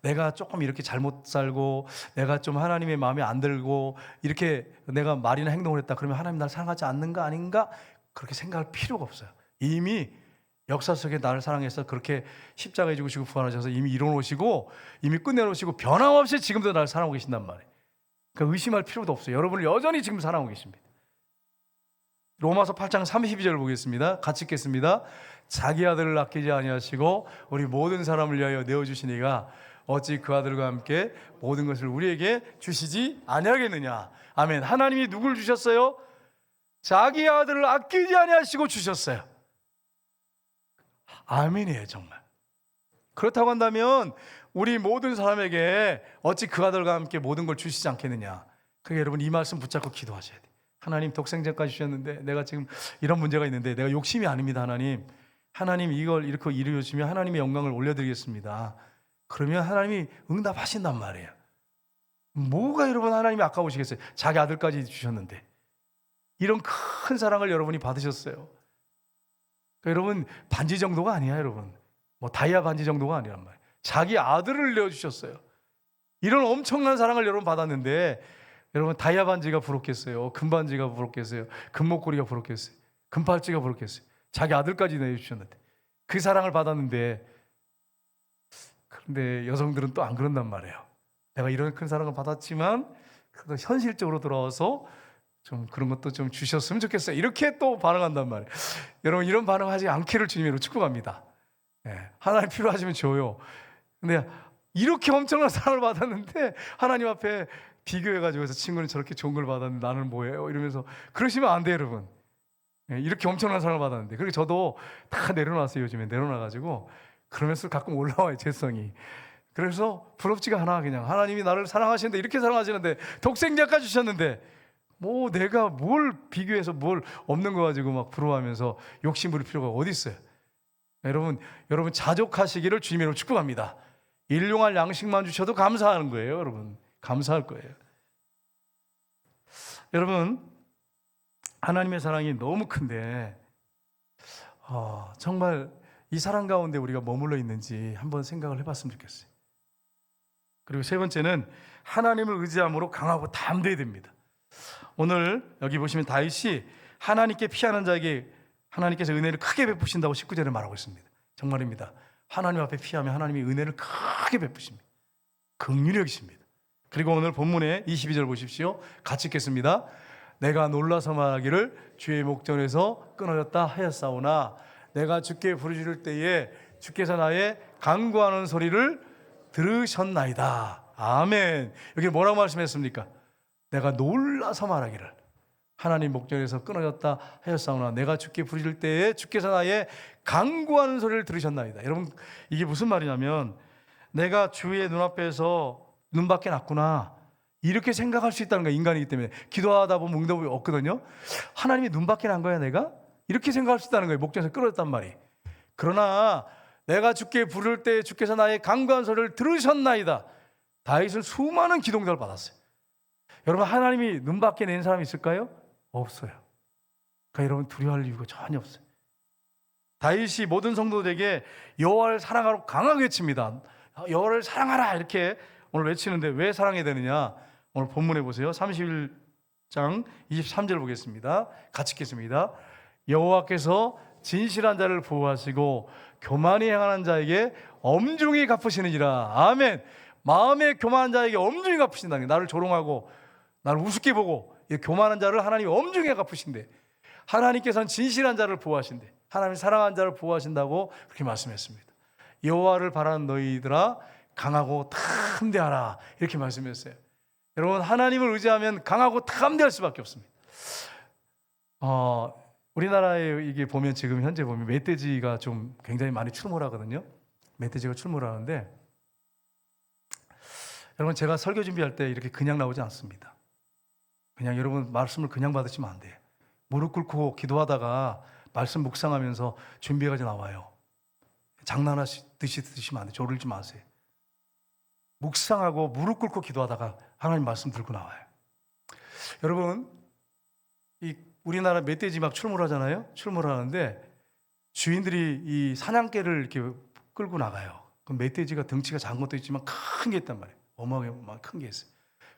내가 조금 이렇게 잘못 살고 내가 좀 하나님의 마음에 안 들고 이렇게 내가 말이나 행동을 했다 그러면 하나님 나를 사랑하지 않는가 아닌가 그렇게 생각할 필요가 없어요. 이미 역사 속에 나를 사랑해서 그렇게 십자가에 죽으시고 부활하셔서 이미 이뤄놓으시고 이미 끝내놓으시고 변함없이 지금도 나를 사랑하고 계신단 말이에요. 그러니까 의심할 필요도 없어요. 여러분을 여전히 지금 사랑하고 계십니다. 로마서 8장 32절 보겠습니다. 같이 읽겠습니다. 자기 아들을 아끼지 아니하시고 우리 모든 사람을 위하여 내어주시니가 어찌 그 아들과 함께 모든 것을 우리에게 주시지 아니하겠느냐. 아멘. 하나님이 누굴 주셨어요? 자기 아들을 아끼지 아니하시고 주셨어요. 아멘이에요 정말. 그렇다고 한다면 우리 모든 사람에게 어찌 그 아들과 함께 모든 걸 주시지 않겠느냐. 그러니까 여러분 이 말씀 붙잡고 기도하셔야 돼요. 하나님 독생자까지 주셨는데 내가 지금 이런 문제가 있는데 내가 욕심이 아닙니다. 하나님 이걸 이렇게 이루어주시면 하나님의 영광을 올려드리겠습니다. 그러면 하나님이 응답하신단 말이에요. 뭐가 여러분 하나님이 아까우시겠어요? 자기 아들까지 주셨는데 이런 큰 사랑을 여러분이 받으셨어요. 그러니까 여러분 반지 정도가 아니야. 여러분 뭐 다이아 반지 정도가 아니란 말이에요. 자기 아들을 내어주셨어요. 이런 엄청난 사랑을 여러분 받았는데 여러분 다이아 반지가 부럽겠어요? 금반지가 부럽겠어요? 금목걸이가 부럽겠어요? 금팔찌가 부럽겠어요? 자기 아들까지 내주셨는데 그 사랑을 받았는데 그런데 여성들은 또 안 그런단 말이에요. 내가 이런 큰 사랑을 받았지만 그래도 현실적으로 돌아와서 좀 그런 것도 좀 주셨으면 좋겠어요. 이렇게 또 반응한단 말이에요. 여러분 이런 반응하지 않기를 주님으로 축복합니다. 하나님 필요하시면 줘요. 근데 이렇게 엄청난 사랑을 받았는데 하나님 앞에 비교해가지고 해서 친구는 저렇게 좋은 걸 받았는데 나는 뭐예요? 이러면서 그러시면 안 돼요 여러분. 이렇게 엄청난 사랑을 받았는데 그리고 저도 다 내려놨어요. 요즘에 내려놔가지고 그러면서 가끔 올라와요 재성이. 그래서 부럽지가 않아. 그냥 하나님이 나를 사랑하시는데 이렇게 사랑하시는데 독생자까지 주셨는데 뭐 내가 뭘 비교해서 뭘 없는 거 가지고 막 부러워하면서 욕심 부릴 필요가 어디 있어요. 여러분 자족하시기를 주님으로 축복합니다. 일용할 양식만 주셔도 감사하는 거예요. 여러분 감사할 거예요. 여러분 하나님의 사랑이 너무 큰데 정말 이 사랑 가운데 우리가 머물러 있는지 한번 생각을 해봤으면 좋겠어요. 그리고 세 번째는 하나님을 의지함으로 강하고 담대해야 됩니다. 오늘 여기 보시면 다윗이 하나님께 피하는 자에게 하나님께서 은혜를 크게 베푸신다고 19절에 말하고 있습니다. 정말입니다. 하나님 앞에 피하면 하나님이 은혜를 크게 베푸십니다. 긍휼히 여기십니다. 그리고 오늘 본문의 22절 보십시오. 같이 읽겠습니다. 내가 놀라서 말하기를 주의 목전에서 끊어졌다 하였사오나 내가 주께 부르짖을 때에 주께서 나의 간구하는 소리를 들으셨나이다. 아멘. 여기 뭐라고 말씀했습니까? 내가 놀라서 말하기를 하나님 목전에서 끊어졌다 하였사오나 내가 주께 부르짖을 때에 주께서 나의 간구하는 소리를 들으셨나이다. 여러분 이게 무슨 말이냐면 내가 주의 눈앞에서 눈밖에 났구나 이렇게 생각할 수 있다는 거야. 인간이기 때문에 기도하다 보면 응답이 없거든요. 하나님이 눈밖에 난 거야 내가? 이렇게 생각할 수 있다는 거예요. 목전에서 끊어졌단 말이. 그러나 내가 주께 부를 때 주께서 나의 간구한 소리를 들으셨나이다. 다윗은 수많은 기도응답을 받았어요. 여러분 하나님이 눈밖에 낸 사람이 있을까요? 없어요. 그러니까 여러분 두려워할 이유가 전혀 없어요. 다윗이 모든 성도들에게 여호와를 사랑하러 강하게 외칩니다. 여호와를 사랑하라 이렇게 오늘 외치는데 왜 사랑해야 되느냐? 오늘 본문에 보세요. 31장 23절 보겠습니다. 같이 읽겠습니다. 여호와께서 진실한 자를 보호하시고 교만히 행하는 자에게 엄중히 갚으시느니라. 아멘. 마음에 교만한 자에게 엄중히 갚으신다는 게 나를 조롱하고 나를 우습게 보고 이 교만한 자를 하나님이 엄중히 갚으신대. 하나님께서는 진실한 자를 보호하신대. 하나님이 사랑하는 자를 보호하신다고 그렇게 말씀했습니다. 여호와를 바라는 너희들아 강하고 담대하라 이렇게 말씀했어요. 여러분 하나님을 의지하면 강하고 담대할 수밖에 없습니다. 우리나라에 이게 보면 지금 현재 보면 멧돼지가 좀 굉장히 많이 출몰하거든요. 멧돼지가 출몰하는데 여러분 제가 설교 준비할 때 이렇게 그냥 나오지 않습니다. 그냥 여러분 말씀을 그냥 받으시면 안 돼. 무릎 꿇고 기도하다가 말씀 묵상하면서 준비해가지고 나와요. 장난하듯이 드시면 안 돼. 조르지 마세요. 묵상하고 무릎 꿇고 기도하다가 하나님 말씀 들고 나와요. 여러분, 이 우리나라 멧돼지 막 출몰하잖아요. 출몰하는데 주인들이 이 사냥개를 이렇게 끌고 나가요. 그럼 멧돼지가 덩치가 작은 것도 있지만 큰 게 있단 말이에요. 어마어마한 큰 게 있어요.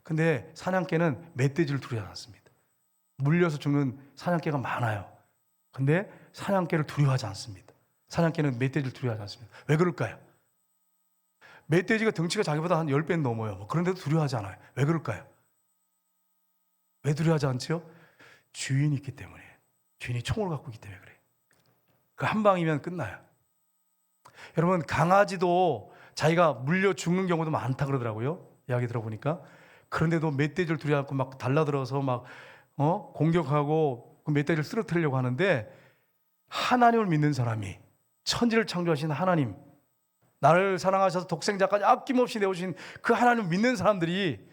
근데 사냥개는 멧돼지를 두려워하지 않습니다. 물려서 죽는 사냥개가 많아요. 근데 사냥개를 두려워하지 않습니다. 사냥개는 멧돼지를 두려워하지 않습니다. 왜 그럴까요? 멧돼지가 덩치가 자기보다 한 10배는 넘어요. 그런데도 두려워하지 않아요. 왜 그럴까요? 왜 두려워하지 않죠? 주인이 있기 때문에. 주인이 총을 갖고 있기 때문에 그래요. 그 한 방이면 끝나요. 여러분, 강아지도 자기가 물려 죽는 경우도 많다 그러더라고요. 이야기 들어보니까. 그런데도 멧돼지를 두려워하고 막 달라들어서 막 공격하고 그 멧돼지를 쓰러뜨리려고 하는데, 하나님을 믿는 사람이, 천지를 창조하신 하나님, 나를 사랑하셔서 독생자까지 아낌없이 내오신 그 하나님을 믿는 사람들이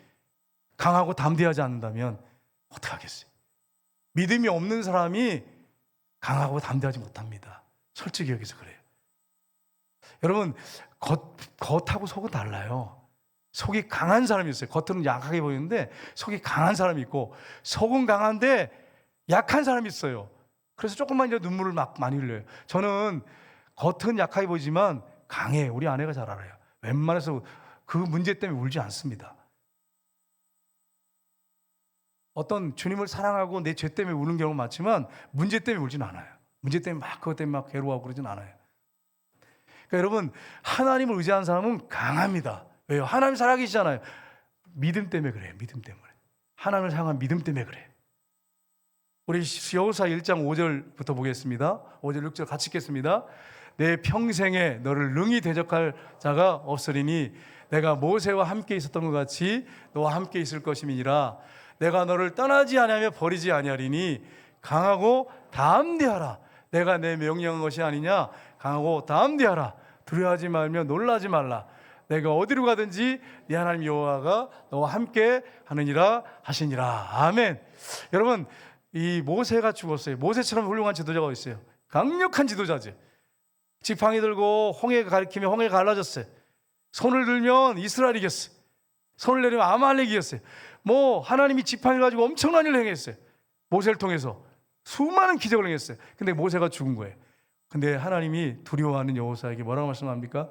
강하고 담대하지 않는다면 어떻게 하겠어요? 믿음이 없는 사람이 강하고 담대하지 못합니다. 솔직히 여기서 그래요. 여러분, 겉하고 속은 달라요. 속이 강한 사람이 있어요. 겉은 약하게 보이는데 속이 강한 사람이 있고, 속은 강한데 약한 사람이 있어요. 그래서 조금만 이제 눈물을 막 많이 흘려요. 저는 겉은 약하게 보이지만 강해. 우리 아내가 잘 알아요. 웬만해서 그 문제 때문에 울지 않습니다. 어떤 주님을 사랑하고 내 죄 때문에 우는 경우는 많지만 문제 때문에 울지는 않아요. 문제 때문에 막 그것 때문에 막 괴로워하고 그러진 않아요. 그러니까 여러분, 하나님을 의지하는 사람은 강합니다. 왜요? 하나님 살아계시잖아요. 믿음 때문에 그래요. 믿음 때문에. 하나님을 향한 믿음 때문에 그래요. 우리 여호수아 1장 5절부터 보겠습니다. 5절 6절 같이 읽겠습니다. 내 평생에 너를 능히 대적할 자가 없으리니 내가 모세와 함께 있었던 것 같이 너와 함께 있을 것임이니라. 내가 너를 떠나지 아니하며 버리지 아니하리니 강하고 담대하라. 내가 내 명령한 것이 아니냐. 강하고 담대하라. 두려워하지 말며 놀라지 말라. 내가 어디로 가든지 네 하나님 여호와가 너와 함께 하느니라 하시니라. 아멘. 여러분, 이 모세가 죽었어요. 모세처럼 훌륭한 지도자가 있어요. 강력한 지도자지. 지팡이 들고 홍해 가리키며 홍해 갈라졌어요. 손을 들면 이스라엘이 이겼어요. 손을 내리면 아말렉이 이겼어요. 하나님이 지팡이를 가지고 엄청난 일을 행했어요. 모세를 통해서 수많은 기적을 행했어요. 근데 모세가 죽은 거예요. 근데 하나님이 두려워하는 여호수아에게 뭐라고 말씀합니까?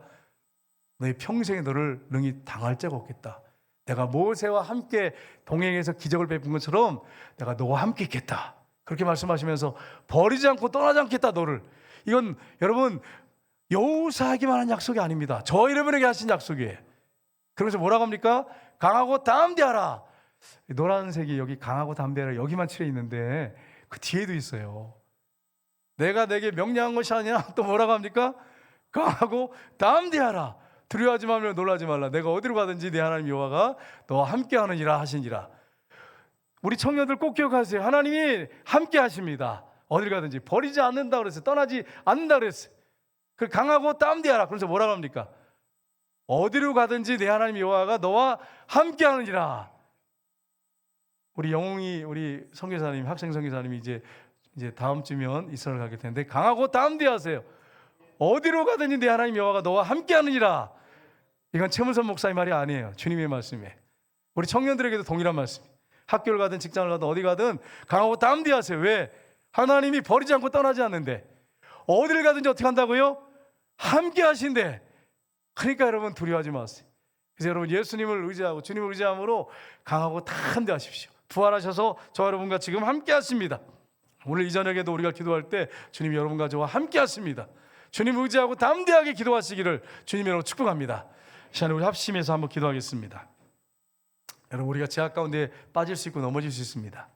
너희 평생에 너를 능히 당할 자가 없겠다. 내가 모세와 함께 동행해서 기적을 베푼 것처럼 내가 너와 함께 있겠다. 그렇게 말씀하시면서 버리지 않고 떠나지 않겠다 너를. 이건 여러분 여호수아에게만 한 약속이 아닙니다. 저 여러분에게 하신 약속이에요. 그러면서 뭐라고 합니까? 강하고 담대하라. 노란색이 여기 강하고 담대하라 여기만 칠해 있는데 그 뒤에도 있어요. 내가 내게 명령한 것이 아니라 또 뭐라고 합니까? 강하고 담대하라. 두려워하지 말며 놀라지 말라. 내가 어디로 가든지 내 하나님 여호와가 너와 함께 하느니라 하시니라. 우리 청년들 꼭 기억하세요. 하나님이 함께 하십니다. 어딜 가든지 버리지 않는다 그랬어요. 떠나지 않는다 그랬어요. 그 강하고 담대하라. 그래서 뭐라고 합니까? 어디로 가든지 내 하나님 여호와가 너와 함께 하느니라. 우리 영웅이 우리 선교사님, 학생 선교사님이 이제 다음 주면 이스라엘 가게 되는데 강하고 담대하세요. 어디로 가든지 내 하나님 여호와가 너와 함께 하느니라. 이건 최문선 목사의 말이 아니에요. 주님의 말씀이에요. 우리 청년들에게도 동일한 말씀. 학교를 가든 직장을 가든 어디 가든 강하고 담대하세요. 왜? 하나님이 버리지 않고 떠나지 않는데 어디를 가든지 어떻게 한다고요? 함께 하신대. 그러니까 여러분 두려워하지 마세요. 그래서 여러분 예수님을 의지하고 주님을 의지함으로 강하고 담대하십시오. 부활하셔서 저와 여러분과 지금 함께 하십니다. 오늘 이 저녁에도 우리가 기도할 때 주님이 여러분과 저와 함께 하십니다. 주님을 의지하고 담대하게 기도하시기를 주님의 이름으로 축복합니다. 이 시간에 우리 합심해서 한번 기도하겠습니다. 여러분 우리가 제약 가운데 빠질 수 있고 넘어질 수 있습니다.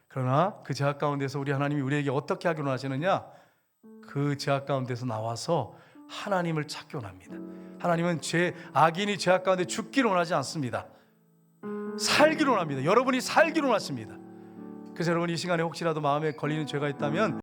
그러나 그 제약 가운데서 우리 하나님이 우리에게 어떻게 하기로 하시느냐? 그 제약 가운데서 나와서 하나님을 찾기 원합니다. 하나님은 악인이 죄악 가운데 죽기를 원하지 않습니다. 살기를 원합니다. 여러분이 살기를 원하십니다. 그래서 여러분 이 시간에 혹시라도 마음에 걸리는 죄가 있다면